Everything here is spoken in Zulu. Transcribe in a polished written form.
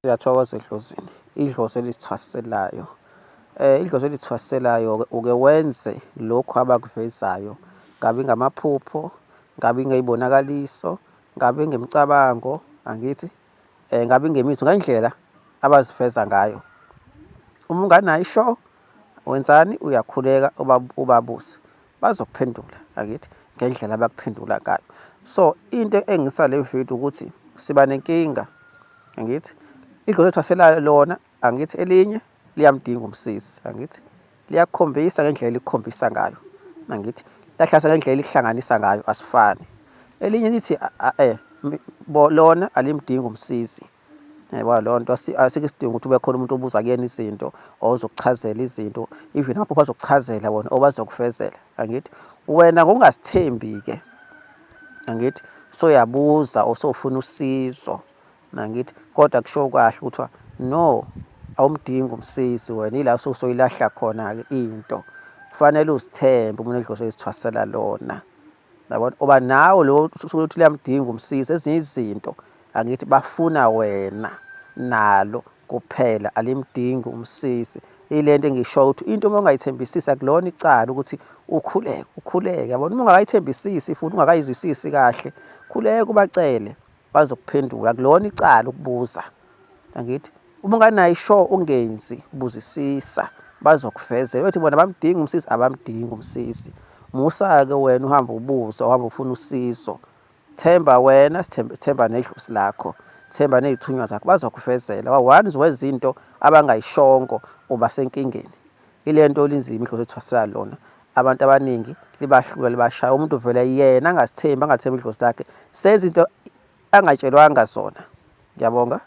Siyathokoza Edlozini, idlozi elisithwaselayo. Idlozi elithwaselayo uke wenze lokhu abakuvezayo, ngabe ngamaphupho, ngabe ngey'bonakaliso, ngabe ngemicabango, angithi ngabe ngemizwa, ngendlela abaziveza ngayo. Uma unganayo isho, wenzani? Uyakhuleka ubabuze, bazokuphendula, angithi ngendlela abakuphendula ngayo. So into engisale vidiyo ukuthi siba nenkinga, angithi idlozi elithwaselayo lona, angithi elinye liyamdinga umsizi, angithi liyakukhombisa ngendlela elikukhombisa ngayo, angithi lahlasa ngendlela elikuhlanganisa ngayo, asifani. Elinye lithi lona alimdingi umsizi. Yabo leyo nto asike isidingo ukuthi ube khona umuntu obuza kuyena izinto ozokuchazela izinto, even lapho bazokuchazela bona obazokuvezela, angithi wena ngokungazithembi-ke, angithi soyabuza osofuna usizo, angithi kodwa kusho kahle ukuthi no, awumdingi umsizi wena, ila ususoyilahla khona-ke into. Kufanele uzithembe umuntu edlozi elithwasela lona, yabona, oba nawe lo usukuthi liyamdinga umsizi. Ezinye izinto angithi bafuna wena nalo kuphela, alimdingi umsizi. Ile nto engisho ukuthi into uma ungayithembisisi akulona icala ukuthi ukhuleke, yabona. Uma ungakayithembisisi futhi ungakayizwisisi kahle, khuleka ubacele, bazokuphendula. Akulona icala ukubuza, angithi uma unganayo isho ungenzi, buzisisa, bazokuvezela. Bethi bona abamdingi umsizi, abamdingi umsizi. Musa-ke wena uhambe ubuza, uhambe ufuna usizo. Themba wena, themba nedlozi lakho, themba ney'thunywa zakho, bazokuvezela. Once wenza into abangayishongo uba senkingeni. Ile nto linzima idlozi elithwasela lona. Abantu abaningi libahlula, libashaya. Umuntu vele yena angazithembi, angathembi idlozi lakhe, senza into angatshelwanga zona. Ngiyabonga.